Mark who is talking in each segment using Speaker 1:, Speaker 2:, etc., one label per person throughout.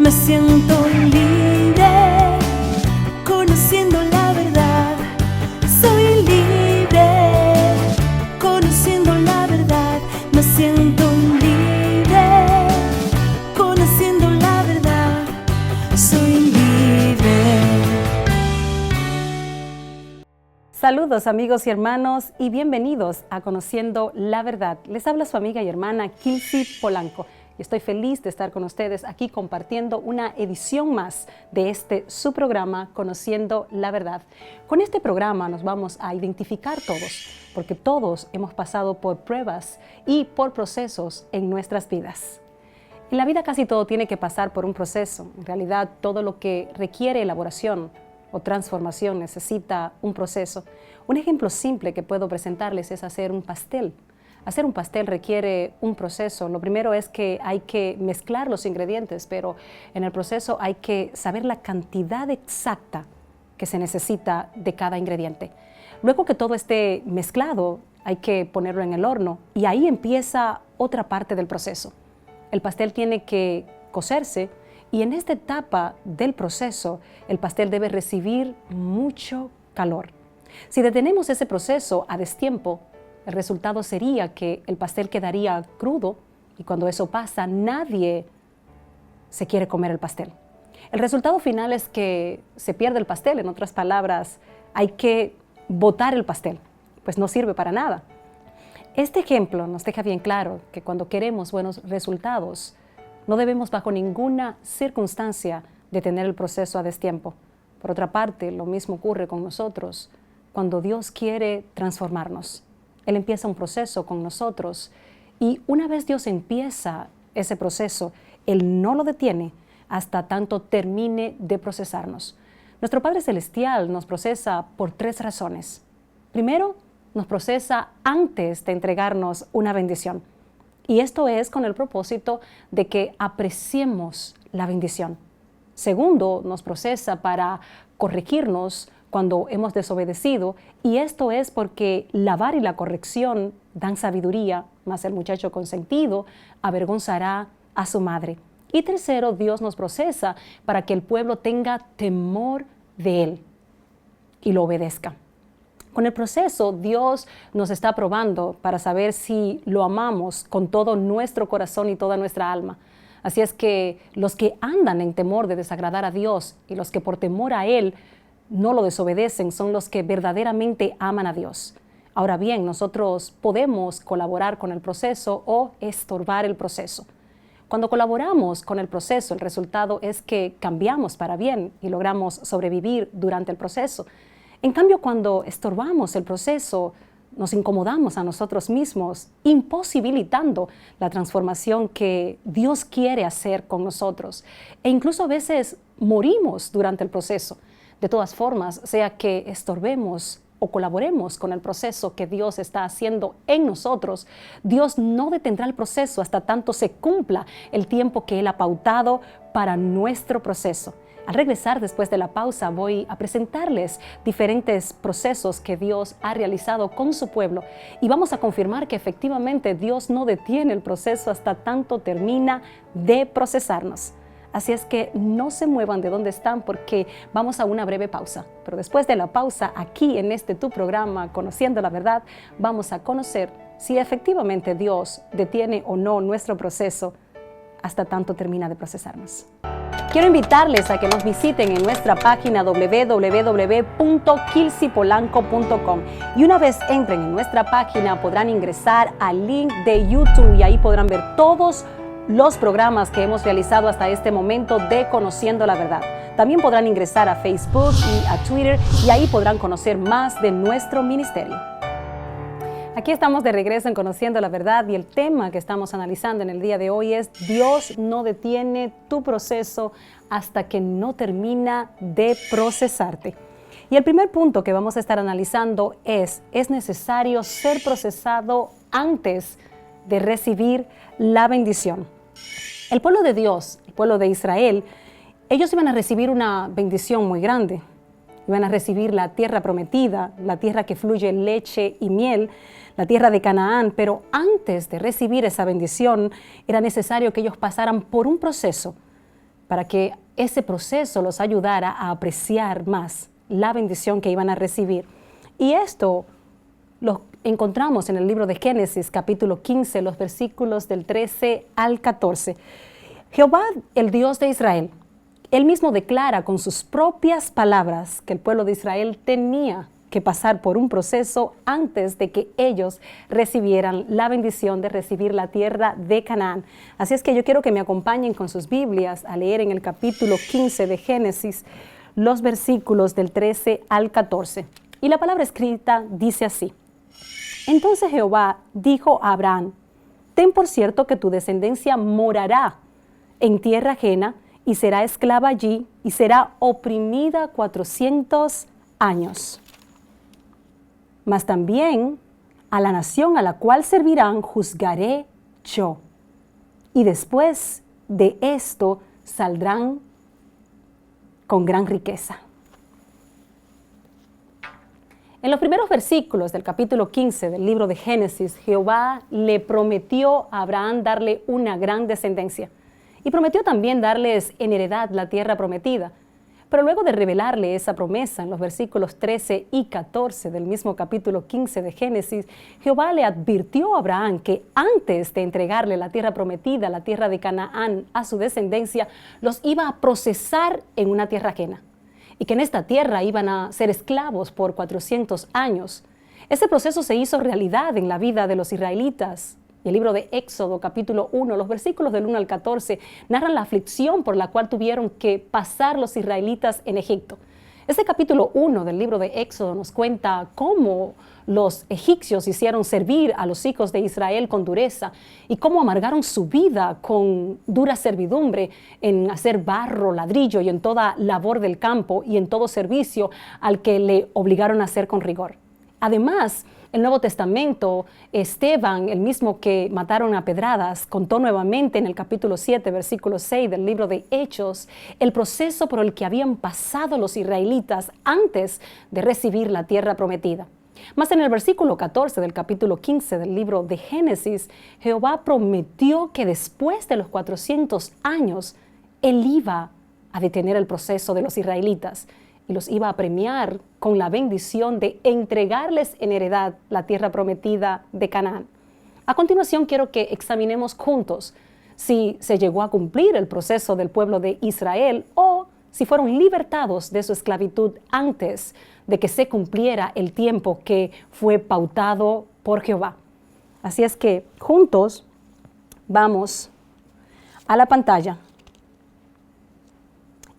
Speaker 1: Me siento libre, conociendo la verdad. Soy libre, conociendo la verdad. Me siento libre, conociendo la verdad. Soy libre.
Speaker 2: Saludos amigos y hermanos y bienvenidos a Conociendo la Verdad. Les habla su amiga y hermana Kilsi Polanco. Y estoy feliz de estar con ustedes aquí compartiendo una edición más de su programa Conociendo la Verdad. Con este programa nos vamos a identificar todos, porque todos hemos pasado por pruebas y por procesos en nuestras vidas. En la vida casi todo tiene que pasar por un proceso. En realidad todo lo que requiere elaboración o transformación necesita un proceso. Un ejemplo simple que puedo presentarles es hacer un pastel. Hacer un pastel requiere un proceso. Lo primero es que hay que mezclar los ingredientes, pero en el proceso hay que saber la cantidad exacta que se necesita de cada ingrediente. Luego que todo esté mezclado, hay que ponerlo en el horno y ahí empieza otra parte del proceso. El pastel tiene que cocerse y en esta etapa del proceso, el pastel debe recibir mucho calor. Si detenemos ese proceso a destiempo, el resultado sería que el pastel quedaría crudo y cuando eso pasa, nadie se quiere comer el pastel. El resultado final es que se pierde el pastel. En otras palabras, hay que botar el pastel, pues no sirve para nada. Este ejemplo nos deja bien claro que cuando queremos buenos resultados, no debemos bajo ninguna circunstancia detener el proceso a destiempo. Por otra parte, lo mismo ocurre con nosotros cuando Dios quiere transformarnos. Él empieza un proceso con nosotros y una vez Dios empieza ese proceso, Él no lo detiene hasta tanto termine de procesarnos. Nuestro Padre Celestial nos procesa por 3 razones. Primero, nos procesa antes de entregarnos una bendición. Y esto es con el propósito de que apreciemos la bendición. Segundo, nos procesa para corregirnos cuando hemos desobedecido, y esto es porque la vara y la corrección dan sabiduría, mas el muchacho consentido avergonzará a su madre. Y tercero, Dios nos procesa para que el pueblo tenga temor de Él y lo obedezca. Con el proceso, Dios nos está probando para saber si lo amamos con todo nuestro corazón y toda nuestra alma. Así es que los que andan en temor de desagradar a Dios y los que por temor a Él no lo desobedecen son los que verdaderamente aman a Dios. Ahora bien, nosotros podemos colaborar con el proceso o estorbar el proceso. Cuando colaboramos con el proceso, el resultado es que cambiamos para bien y logramos sobrevivir durante el proceso. En cambio, cuando estorbamos el proceso, nos incomodamos a nosotros mismos, imposibilitando la transformación que Dios quiere hacer con nosotros. E incluso a veces morimos durante el proceso. De todas formas, sea que estorbemos o colaboremos con el proceso que Dios está haciendo en nosotros, Dios no detendrá el proceso hasta tanto se cumpla el tiempo que Él ha pautado para nuestro proceso. Al regresar después de la pausa voy a presentarles diferentes procesos que Dios ha realizado con su pueblo y vamos a confirmar que efectivamente Dios no detiene el proceso hasta tanto termina de procesarnos. Así es que no se muevan de donde están porque vamos a una breve pausa. Pero después de la pausa, aquí en tu programa, Conociendo la Verdad, vamos a conocer si efectivamente Dios detiene o no nuestro proceso hasta tanto termina de procesarnos. Quiero invitarles a que nos visiten en nuestra página www.kilsipolanco.com y una vez entren en nuestra página podrán ingresar al link de YouTube y ahí podrán ver todos los programas que hemos realizado hasta este momento de Conociendo la Verdad. También podrán ingresar a Facebook y a Twitter y ahí podrán conocer más de nuestro ministerio. Aquí estamos de regreso en Conociendo la Verdad y el tema que estamos analizando en el día de hoy es Dios no detiene tu proceso hasta que no termina de procesarte. Y el primer punto que vamos a estar analizando es necesario ser procesado antes de recibir la bendición. El pueblo de Dios, el pueblo de Israel, ellos iban a recibir una bendición muy grande. Iban a recibir la tierra prometida, la tierra que fluye leche y miel, la tierra de Canaán, pero antes de recibir esa bendición era necesario que ellos pasaran por un proceso para que ese proceso los ayudara a apreciar más la bendición que iban a recibir. Y esto lo encontramos en el libro de Génesis, capítulo 15, los versículos del 13 al 14. Jehová, el Dios de Israel, él mismo declara con sus propias palabras que el pueblo de Israel tenía que pasar por un proceso antes de que ellos recibieran la bendición de recibir la tierra de Canaán. Así es que yo quiero que me acompañen con sus Biblias a leer en el capítulo 15 de Génesis los versículos del 13 al 14. Y la palabra escrita dice así: Entonces Jehová dijo a Abraham: Ten por cierto que tu descendencia morará en tierra ajena y será esclava allí y será oprimida 400 años. Mas también a la nación a la cual servirán juzgaré yo. Y después de esto saldrán con gran riqueza. En los primeros versículos del capítulo 15 del libro de Génesis, Jehová le prometió a Abraham darle una gran descendencia y prometió también darles en heredad la tierra prometida. Pero luego de revelarle esa promesa en los versículos 13 y 14 del mismo capítulo 15 de Génesis, Jehová le advirtió a Abraham que antes de entregarle la tierra prometida, la tierra de Canaán, a su descendencia, los iba a procesar en una tierra ajena y que en esta tierra iban a ser esclavos por 400 años. Ese proceso se hizo realidad en la vida de los israelitas. El libro de Éxodo, capítulo 1, los versículos del 1 al 14, narran la aflicción por la cual tuvieron que pasar los israelitas en Egipto. Este capítulo 1 del libro de Éxodo nos cuenta cómo los egipcios hicieron servir a los hijos de Israel con dureza y cómo amargaron su vida con dura servidumbre en hacer barro, ladrillo y en toda labor del campo y en todo servicio al que le obligaron a hacer con rigor. Además, el Nuevo Testamento, Esteban, el mismo que mataron a pedradas, contó nuevamente en el capítulo 7, versículo 6 del libro de Hechos, el proceso por el que habían pasado los israelitas antes de recibir la tierra prometida. Mas en el versículo 14 del capítulo 15 del libro de Génesis, Jehová prometió que después de los 400 años, Él iba a detener el proceso de los israelitas y los iba a premiar con la bendición de entregarles en heredad la tierra prometida de Canaán. A continuación quiero que examinemos juntos si se llegó a cumplir el proceso del pueblo de Israel o si fueron libertados de su esclavitud antes de que se cumpliera el tiempo que fue pautado por Jehová. Así es que juntos vamos a la pantalla.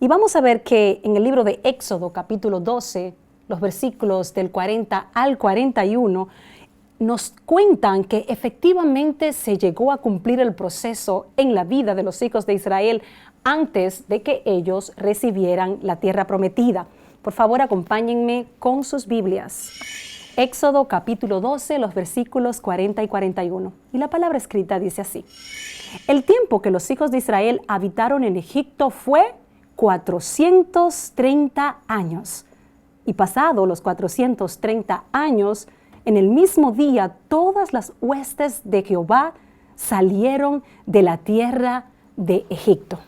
Speaker 2: Y vamos a ver que en el libro de Éxodo, capítulo 12, los versículos del 40 al 41, nos cuentan que efectivamente se llegó a cumplir el proceso en la vida de los hijos de Israel antes de que ellos recibieran la tierra prometida. Por favor, acompáñenme con sus Biblias. Éxodo, capítulo 12, los versículos 40 y 41. Y la palabra escrita dice así: El tiempo que los hijos de Israel habitaron en Egipto fue 430 años. Y pasado los 430 años, en el mismo día, todas las huestes de Jehová salieron de la tierra de Egipto.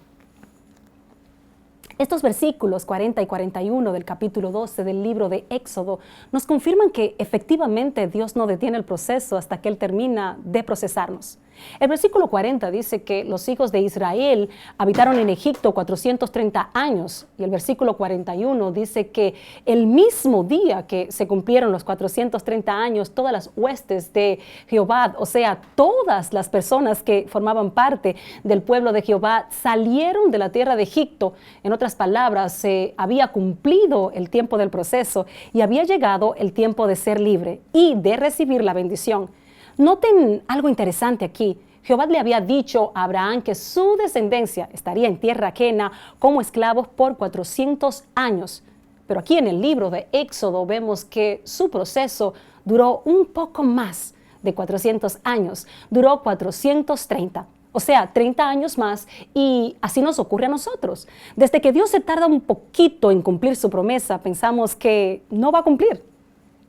Speaker 2: Estos versículos 40 y 41 del capítulo 12 del libro de Éxodo nos confirman que efectivamente Dios no detiene el proceso hasta que Él termina de procesarnos. El versículo 40 dice que los hijos de Israel habitaron en Egipto 430 años y el versículo 41 dice que el mismo día que se cumplieron los 430 años, todas las huestes de Jehová, o sea, todas las personas que formaban parte del pueblo de Jehová salieron de la tierra de Egipto. En otras palabras, se había cumplido el tiempo del proceso y había llegado el tiempo de ser libre y de recibir la bendición. Noten algo interesante aquí. Jehová le había dicho a Abraham que su descendencia estaría en tierra ajena como esclavos por 400 años. Pero aquí en el libro de Éxodo vemos que su proceso duró un poco más de 400 años. Duró 430. O sea, 30 años más, y así nos ocurre a nosotros. Desde que Dios se tarda un poquito en cumplir su promesa, pensamos que no va a cumplir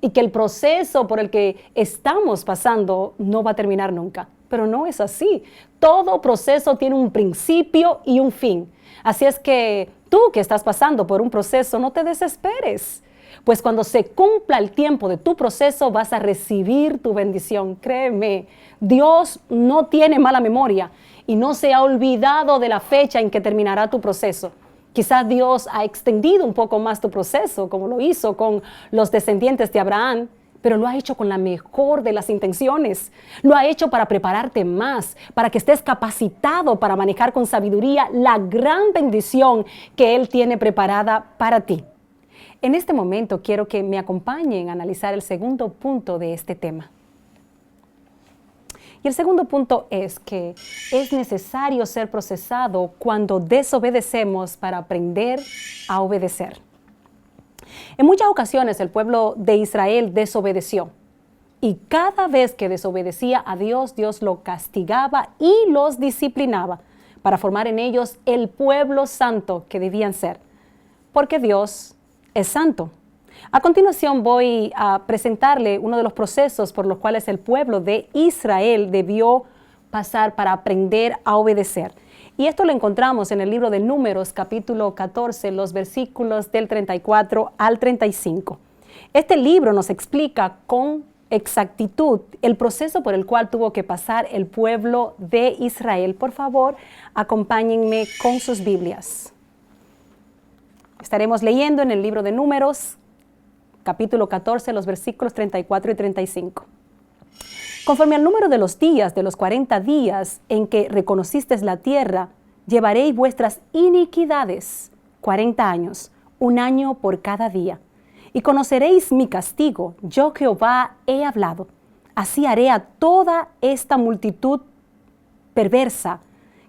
Speaker 2: y que el proceso por el que estamos pasando no va a terminar nunca. pero no es así. Todo proceso tiene un principio y un fin. Así es que tú que estás pasando por un proceso, no te desesperes. Pues cuando se cumpla el tiempo de tu proceso, vas a recibir tu bendición. Créeme, Dios no tiene mala memoria y no se ha olvidado de la fecha en que terminará tu proceso. Quizás Dios ha extendido un poco más tu proceso, como lo hizo con los descendientes de Abraham, pero lo ha hecho con la mejor de las intenciones. Lo ha hecho para prepararte más, para que estés capacitado para manejar con sabiduría la gran bendición que Él tiene preparada para ti. En este momento quiero que me acompañen a analizar el segundo punto de este tema. Y el segundo punto es que es necesario ser procesado cuando desobedecemos para aprender a obedecer. En muchas ocasiones el pueblo de Israel desobedeció y cada vez que desobedecía a Dios, Dios lo castigaba y los disciplinaba para formar en ellos el pueblo santo que debían ser, porque Dios es santo. A continuación voy a presentarle uno de los procesos por los cuales el pueblo de Israel debió pasar para aprender a obedecer. Y esto lo encontramos en el libro de Números, capítulo 14, los versículos del 34 al 35. Este libro nos explica con exactitud el proceso por el cual tuvo que pasar el pueblo de Israel. Por favor, acompáñenme con sus Biblias. Estaremos leyendo en el libro de Números, capítulo 14, los versículos 34 y 35. Conforme al número de los días, de los 40 días en que reconocisteis la tierra, llevaréis vuestras iniquidades 40 años, un año por cada día. Y conoceréis mi castigo, yo Jehová he hablado. Así haré a toda esta multitud perversa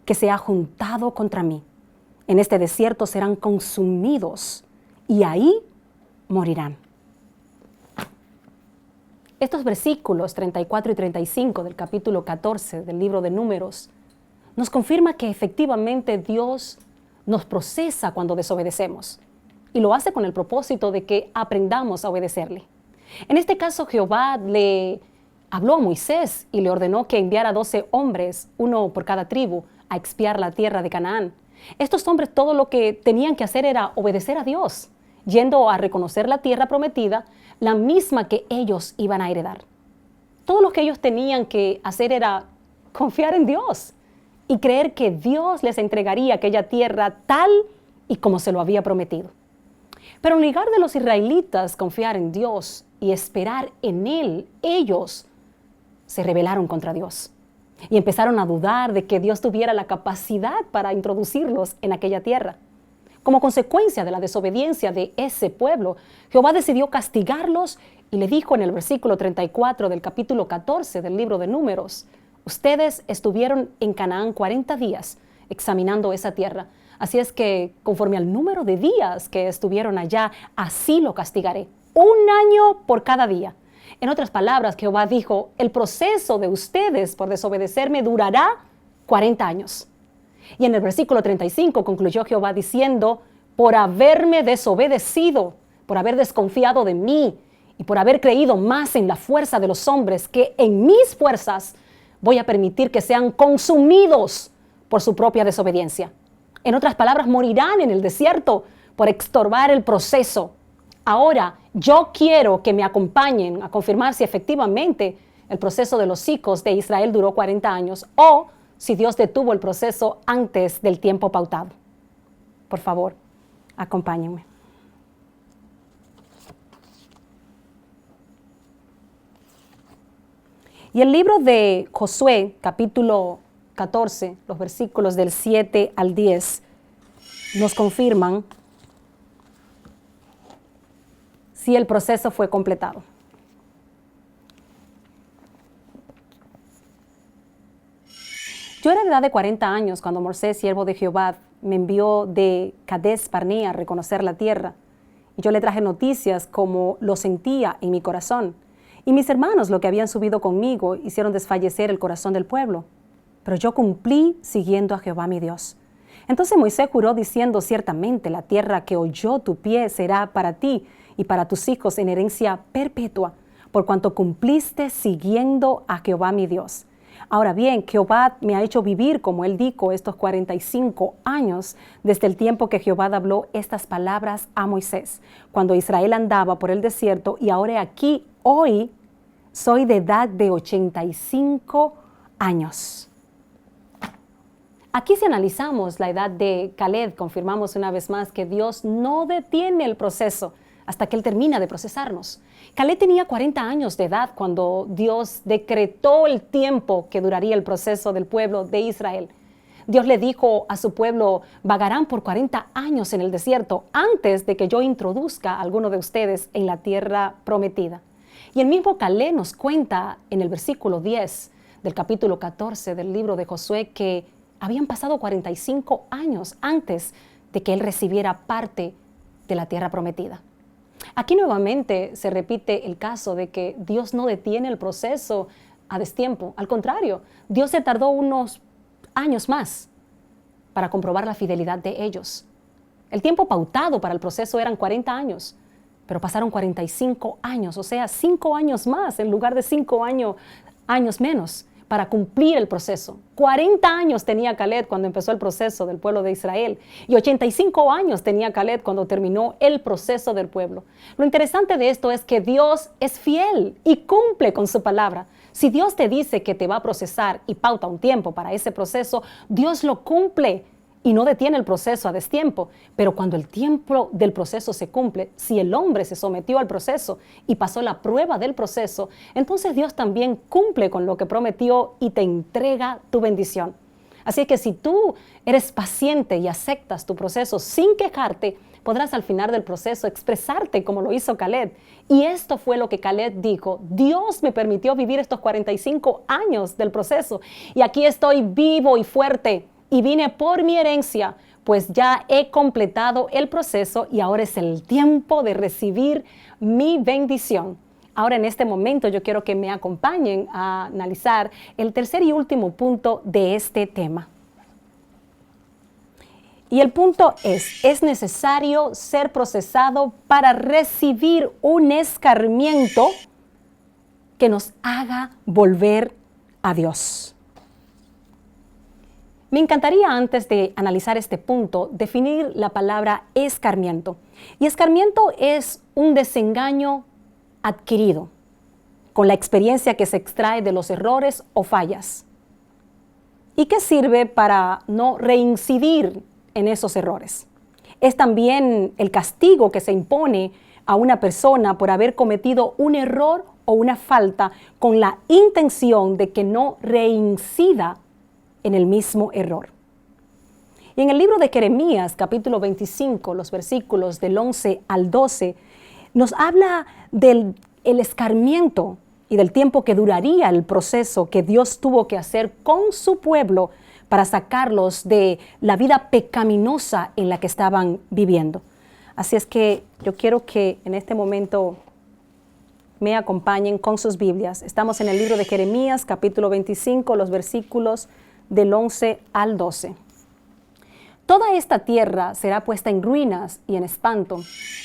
Speaker 2: que se ha juntado contra mí. En este desierto serán consumidos y ahí morirán. Estos versículos 34 y 35 del capítulo 14 del libro de Números nos confirma que efectivamente Dios nos procesa cuando desobedecemos y lo hace con el propósito de que aprendamos a obedecerle. En este caso, Jehová le habló a Moisés y le ordenó que enviara 12 hombres, uno por cada tribu, a expiar la tierra de Canaán. Estos hombres todo lo que tenían que hacer era obedecer a Dios, yendo a reconocer la tierra prometida, la misma que ellos iban a heredar. Todo lo que ellos tenían que hacer era confiar en Dios y creer que Dios les entregaría aquella tierra tal y como se lo había prometido. Pero en lugar de los israelitas confiar en Dios y esperar en Él, ellos se rebelaron contra Dios y empezaron a dudar de que Dios tuviera la capacidad para introducirlos en aquella tierra. Como consecuencia de la desobediencia de ese pueblo, Jehová decidió castigarlos y le dijo en el versículo 34 del capítulo 14 del libro de Números: ustedes estuvieron en Canaán 40 días examinando esa tierra. Así es que conforme al número de días que estuvieron allá, así lo castigaré. 1 año por cada día. En otras palabras, Jehová dijo: el proceso de ustedes por desobedecerme durará 40 años. Y en el versículo 35 concluyó Jehová diciendo: por haberme desobedecido, por haber desconfiado de mí y por haber creído más en la fuerza de los hombres que en mis fuerzas, voy a permitir que sean consumidos por su propia desobediencia. En otras palabras, morirán en el desierto por estorbar el proceso. Ahora, yo quiero que me acompañen a confirmar si efectivamente el proceso de los hijos de Israel duró 40 años o si Dios detuvo el proceso antes del tiempo pautado. Por favor, acompáñenme. Y el libro de Josué, capítulo 14, los versículos del 7 al 10, nos confirman si el proceso fue completado. Yo era de edad de 40 años cuando Moisés, siervo de Jehová, me envió de Cades Barnea a reconocer la tierra. Y yo le traje noticias como lo sentía en mi corazón. Y mis hermanos, lo que habían subido conmigo, hicieron desfallecer el corazón del pueblo. Pero yo cumplí siguiendo a Jehová mi Dios. Entonces Moisés juró diciendo: ciertamente la tierra que holló tu pie será para ti y para tus hijos en herencia perpetua, por cuanto cumpliste siguiendo a Jehová mi Dios. Ahora bien, Jehová me ha hecho vivir, como él dijo, estos 45 años desde el tiempo que Jehová habló estas palabras a Moisés, cuando Israel andaba por el desierto, y ahora aquí, hoy, soy de edad de 85 años. Aquí si analizamos la edad de Caleb, confirmamos una vez más que Dios no detiene el proceso hasta que Él termina de procesarnos. Caleb tenía 40 años de edad cuando Dios decretó el tiempo que duraría el proceso del pueblo de Israel. Dios le dijo a su pueblo, vagarán por 40 años en el desierto antes de que yo introduzca a alguno de ustedes en la tierra prometida. Y el mismo Caleb nos cuenta en el versículo 10 del capítulo 14 del libro de Josué que habían pasado 45 años antes de que él recibiera parte de la tierra prometida. Aquí nuevamente se repite el caso de que Dios no detiene el proceso a destiempo. Al contrario, Dios se tardó unos años más para comprobar la fidelidad de ellos. El tiempo pautado para el proceso eran 40 años, pero pasaron 45 años, o sea, 5 años más en lugar de 5 años menos para cumplir el proceso. 40 años tenía Caleb cuando empezó el proceso del pueblo de Israel y 85 años tenía Caleb cuando terminó el proceso del pueblo. Lo interesante de esto es que Dios es fiel y cumple con su palabra. Si Dios te dice que te va a procesar y pauta un tiempo para ese proceso, Dios lo cumple y no detiene el proceso a destiempo. Pero cuando el tiempo del proceso se cumple, si el hombre se sometió al proceso y pasó la prueba del proceso, entonces Dios también cumple con lo que prometió y te entrega tu bendición. Así que si tú eres paciente y aceptas tu proceso sin quejarte, podrás al final del proceso expresarte como lo hizo Caleb. Y esto fue lo que Caleb dijo: Dios me permitió vivir estos 45 años del proceso y aquí estoy vivo y fuerte. Y vine por mi herencia, pues ya he completado el proceso y ahora es el tiempo de recibir mi bendición. Ahora en este momento yo quiero que me acompañen a analizar el tercer y último punto de este tema. Y el punto es necesario ser procesado para recibir un escarmiento que nos haga volver a Dios. Me encantaría, antes de analizar este punto, definir la palabra escarmiento. Y escarmiento es un desengaño adquirido con la experiencia que se extrae de los errores o fallas y que sirve para no reincidir en esos errores. Es también el castigo que se impone a una persona por haber cometido un error o una falta con la intención de que no reincida en el mismo error. Y en el libro de Jeremías, capítulo 25, los versículos del 11 al 12, nos habla del escarmiento y del tiempo que duraría el proceso que Dios tuvo que hacer con su pueblo para sacarlos de la vida pecaminosa en la que estaban viviendo. Así es que yo quiero que en este momento me acompañen con sus Biblias. Estamos en el libro de Jeremías, capítulo 25, los versículos del 11 al 12. Toda esta tierra será puesta en ruinas y en espanto,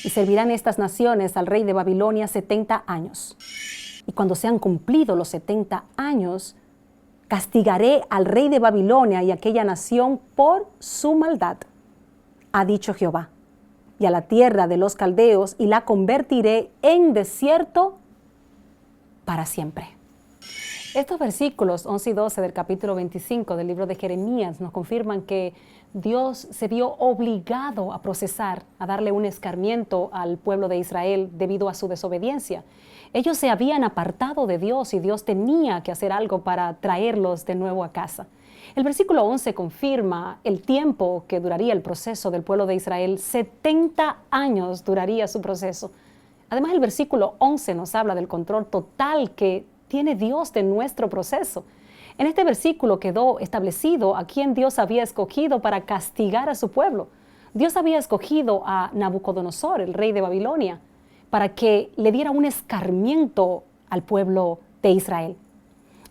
Speaker 2: y servirán estas naciones al rey de Babilonia 70 años. Y cuando sean cumplidos los 70 años, castigaré al rey de Babilonia y aquella nación por su maldad, ha dicho Jehová, y a la tierra de los caldeos, y la convertiré en desierto para siempre. Estos versículos 11 y 12 del capítulo 25 del libro de Jeremías nos confirman que Dios se vio obligado a procesar, a darle un escarmiento al pueblo de Israel debido a su desobediencia. Ellos se habían apartado de Dios y Dios tenía que hacer algo para traerlos de nuevo a casa. El versículo 11 confirma el tiempo que duraría el proceso del pueblo de Israel. 70 años duraría su proceso. Además, el versículo 11 nos habla del control total que tiene Dios de nuestro proceso. En este versículo quedó establecido a quién Dios había escogido para castigar a su pueblo. Dios había escogido a Nabucodonosor, el rey de Babilonia, para que le diera un escarmiento al pueblo de Israel.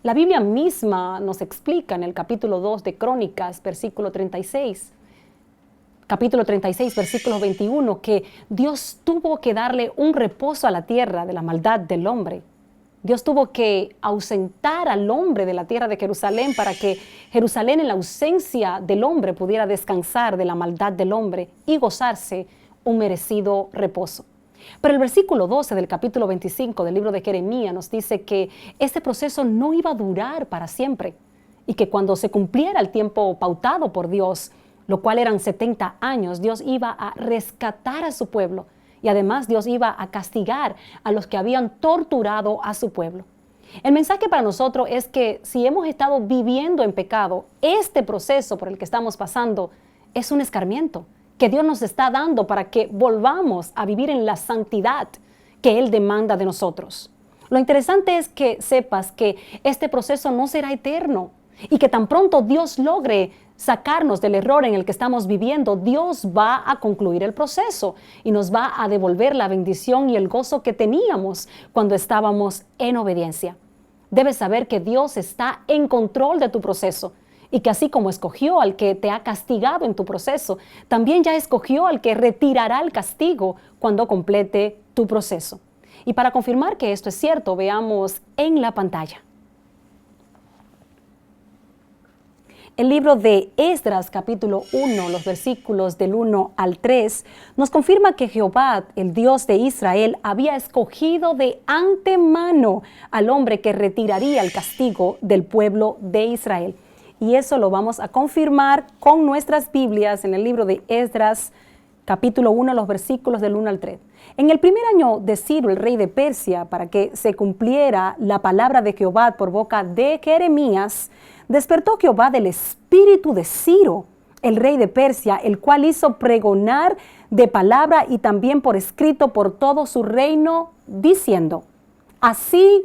Speaker 2: La Biblia misma nos explica en el capítulo 2 de Crónicas, versículo 36, capítulo 36, versículo 21, que Dios tuvo que darle un reposo a la tierra de la maldad del hombre Dios tuvo que ausentar al hombre de la tierra de Jerusalén para que Jerusalén, en la ausencia del hombre, pudiera descansar de la maldad del hombre y gozarse un merecido reposo. Pero el versículo 12 del capítulo 25 del libro de Jeremías nos dice que este proceso no iba a durar para siempre y que cuando se cumpliera el tiempo pautado por Dios, lo cual eran 70 años, Dios iba a rescatar a su pueblo. Y además Dios iba a castigar a los que habían torturado a su pueblo. El mensaje para nosotros es que si hemos estado viviendo en pecado, este proceso por el que estamos pasando es un escarmiento que Dios nos está dando para que volvamos a vivir en la santidad que Él demanda de nosotros. Lo interesante es que sepas que este proceso no será eterno y que tan pronto Dios logre sacarnos del error en el que estamos viviendo, Dios va a concluir el proceso y nos va a devolver la bendición y el gozo que teníamos cuando estábamos en obediencia. Debes saber que Dios está en control de tu proceso y que así como escogió al que te ha castigado en tu proceso, también ya escogió al que retirará el castigo cuando complete tu proceso. Y para confirmar que esto es cierto, veamos en la pantalla el libro de Esdras, capítulo 1, los versículos del 1 al 3, nos confirma que Jehová, el Dios de Israel, había escogido de antemano al hombre que retiraría el castigo del pueblo de Israel. Y eso lo vamos a confirmar con nuestras Biblias en el libro de Esdras, capítulo 1, los versículos del 1 al 3. En el primer año de Ciro, el rey de Persia, para que se cumpliera la palabra de Jehová por boca de Jeremías, despertó Jehová del espíritu de Ciro, el rey de Persia, el cual hizo pregonar de palabra y también por escrito por todo su reino, diciendo: así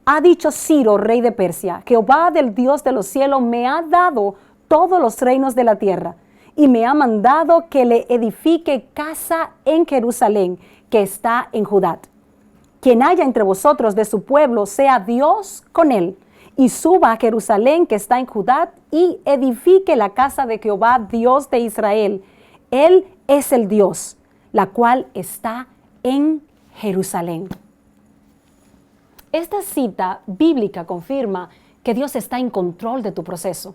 Speaker 2: ha dicho Ciro, rey de Persia: Jehová, del Dios de los cielos, me ha dado todos los reinos de la tierra y me ha mandado que le edifique casa en Jerusalén, que está en Judá. Quien haya entre vosotros de su pueblo, sea Dios con él, y suba a Jerusalén, que está en Judá, y edifique la casa de Jehová, Dios de Israel. Él es el Dios, la cual está en Jerusalén. Esta cita bíblica confirma que Dios está en control de tu proceso.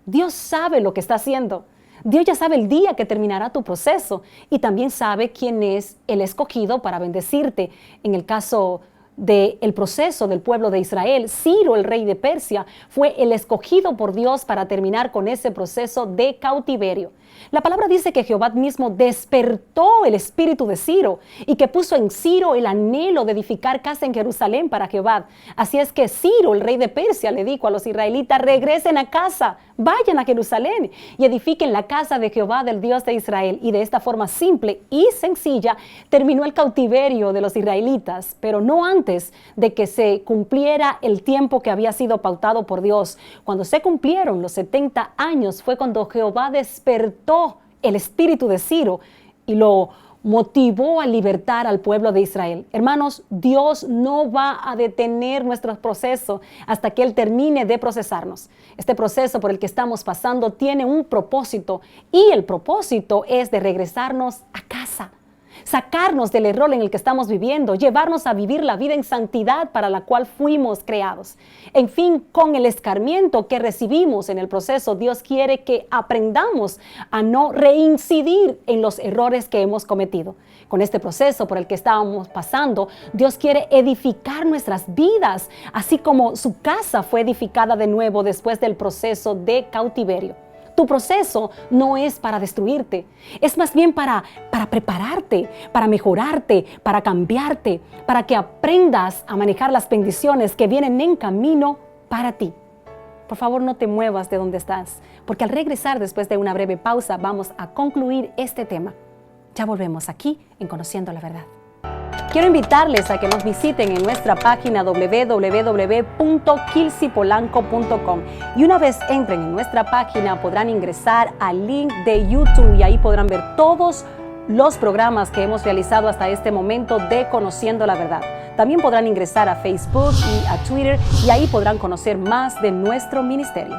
Speaker 2: Dios sabe lo que está haciendo. Dios ya sabe el día que terminará tu proceso y también sabe quién es el escogido para bendecirte. En el caso del proceso del pueblo de Israel, Ciro, el rey de Persia, fue el escogido por Dios para terminar con ese proceso de cautiverio. La palabra dice que Jehová mismo despertó el espíritu de Ciro y que puso en Ciro el anhelo de edificar casa en Jerusalén para Jehová. Así es que Ciro, el rey de Persia, le dijo a los israelitas: regresen a casa, vayan a Jerusalén y edifiquen la casa de Jehová, del Dios de Israel. Y de esta forma simple y sencilla terminó el cautiverio de los israelitas, pero no antes de que se cumpliera el tiempo que había sido pautado por Dios. Cuando se cumplieron los 70 años fue cuando Jehová despertó el espíritu de Ciro y lo motivó a libertar al pueblo de Israel. Hermanos, Dios no va a detener nuestro proceso hasta que Él termine de procesarnos. Este proceso por el que estamos pasando tiene un propósito y el propósito es de regresarnos a casa, sacarnos del error en el que estamos viviendo, llevarnos a vivir la vida en santidad para la cual fuimos creados. En fin, con el escarmiento que recibimos en el proceso, Dios quiere que aprendamos a no reincidir en los errores que hemos cometido. Con este proceso por el que estábamos pasando, Dios quiere edificar nuestras vidas, así como su casa fue edificada de nuevo después del proceso de cautiverio. Tu proceso no es para destruirte, es más bien para prepararte, para mejorarte, para cambiarte, para que aprendas a manejar las bendiciones que vienen en camino para ti. Por favor, no te muevas de donde estás, porque al regresar después de una breve pausa vamos a concluir este tema. Ya volvemos aquí en Conociendo la Verdad. Quiero invitarles a que nos visiten en nuestra página www.kilsypolanco.com y una vez entren en nuestra página podrán ingresar al link de YouTube y ahí podrán ver todos los programas que hemos realizado hasta este momento de Conociendo la Verdad. También podrán ingresar a Facebook y a Twitter y ahí podrán conocer más de nuestro ministerio.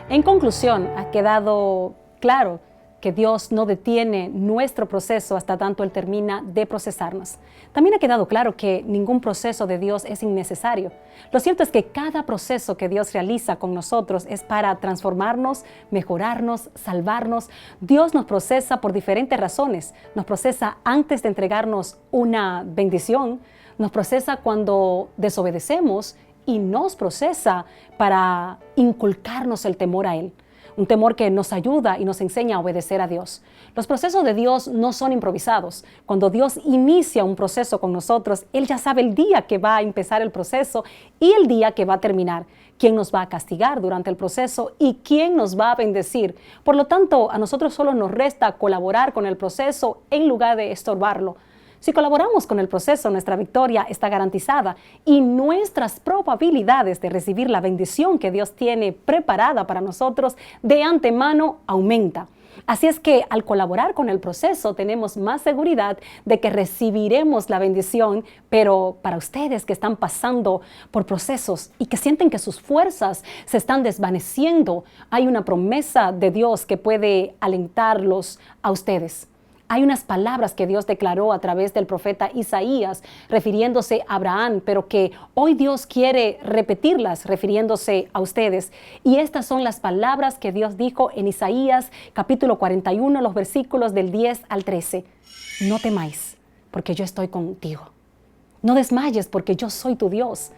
Speaker 2: En conclusión, ha quedado claro que Dios no detiene nuestro proceso hasta tanto Él termina de procesarnos. También ha quedado claro que ningún proceso de Dios es innecesario. Lo cierto es que cada proceso que Dios realiza con nosotros es para transformarnos, mejorarnos, salvarnos. Dios nos procesa por diferentes razones. Nos procesa antes de entregarnos una bendición, nos procesa cuando desobedecemos y nos procesa para inculcarnos el temor a Él. Un temor que nos ayuda y nos enseña a obedecer a Dios. Los procesos de Dios no son improvisados. Cuando Dios inicia un proceso con nosotros, Él ya sabe el día que va a empezar el proceso y el día que va a terminar. Quién nos va a castigar durante el proceso y quién nos va a bendecir. Por lo tanto, a nosotros solo nos resta colaborar con el proceso en lugar de estorbarlo. Si colaboramos con el proceso, nuestra victoria está garantizada y nuestras probabilidades de recibir la bendición que Dios tiene preparada para nosotros de antemano aumenta. Así es que al colaborar con el proceso tenemos más seguridad de que recibiremos la bendición, pero para ustedes que están pasando por procesos y que sienten que sus fuerzas se están desvaneciendo, hay una promesa de Dios que puede alentarlos a ustedes. Hay unas palabras que Dios declaró a través del profeta Isaías refiriéndose a Abraham, pero que hoy Dios quiere repetirlas refiriéndose a ustedes. Y estas son las palabras que Dios dijo en Isaías capítulo 41, los versículos del 10 al 13. No temáis, porque yo estoy contigo. No desmayes, porque yo soy tu Dios,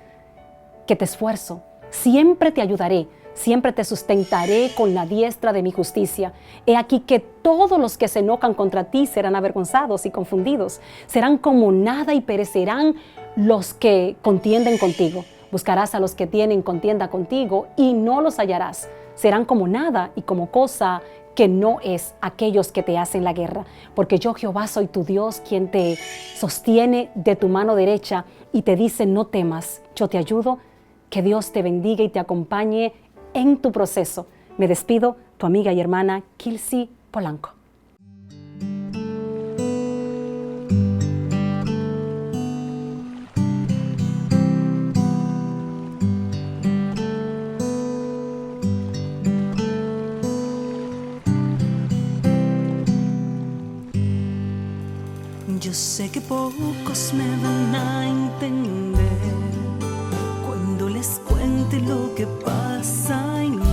Speaker 2: que te esfuerzo. Siempre te ayudaré. Siempre te sustentaré con la diestra de mi justicia. He aquí que todos los que se enojan contra ti serán avergonzados y confundidos. Serán como nada y perecerán los que contienden contigo. Buscarás a los que tienen contienda contigo y no los hallarás. Serán como nada y como cosa que no es aquellos que te hacen la guerra. Porque yo, Jehová, soy tu Dios, quien te sostiene de tu mano derecha y te dice: no temas, yo te ayudo. Que Dios te bendiga y te acompañe en tu proceso. Me despido, tu amiga y hermana Kilsi Polanco.
Speaker 1: Yo sé que pocos me van a entender cuando les cuente lo que pasa en